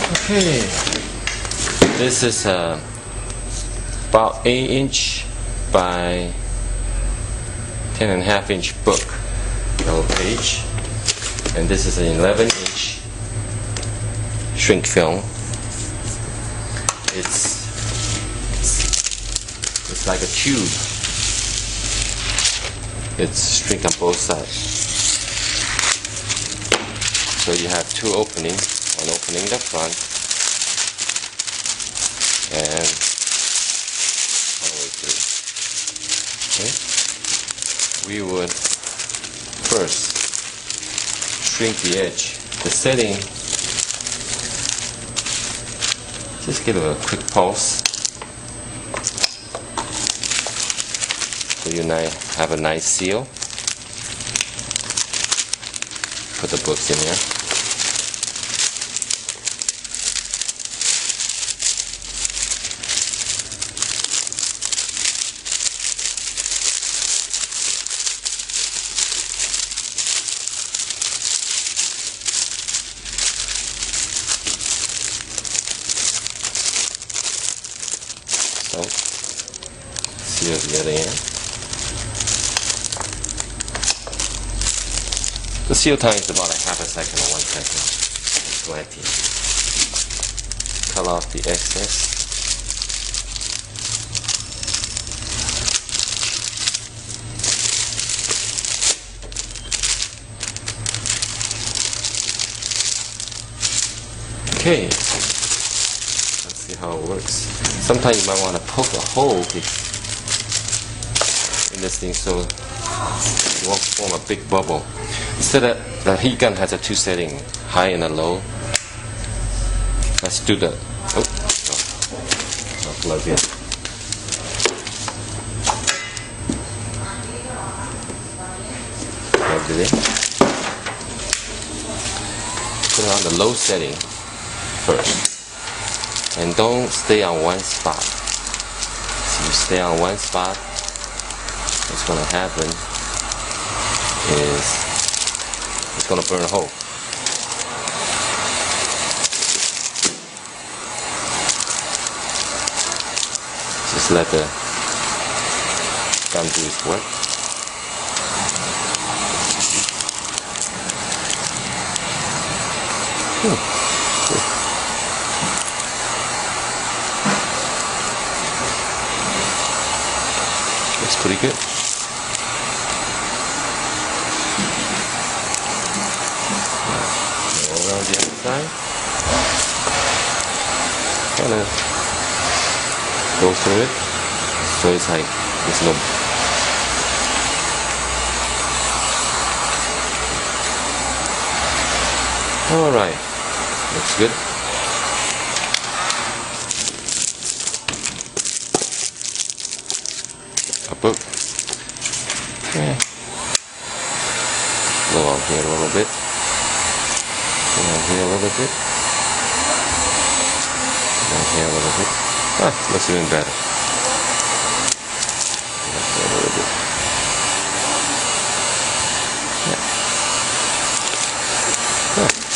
Okay, this is about 8-inch by 10.5-inch book, yellow page, and this is an 11-inch shrink film. It's like a tube. It's shrink on both sides. So you have two openings. One opening in the front and all the way through. Okay. We would first shrink the edge. The setting, just give it a quick pulse so you have a nice seal. Put the books in here. So, seal the other end. The seal time is about a half a second or 1 second. Plenty. Cut off the excess. Okay. Let's see how it works. Sometimes you might want to poke a hole in this thing so it won't form a big bubble. Instead of the heat gun has a two setting, high and a low. Let's do the I'll plug in. Plug it in. Put it on the low setting first. And don't stay on one spot. If you stay on one spot, what's going to happen is it's going to burn a hole. Just let the gun do its work. Looks pretty good. Go around the other side. Kind of go through it. So it's like it's no. All right, looks good. A book. Yeah. Go on here a little bit. Go on here a little bit. Go on here a little bit. Ah, looks even better. A little bit. Yeah. Ah.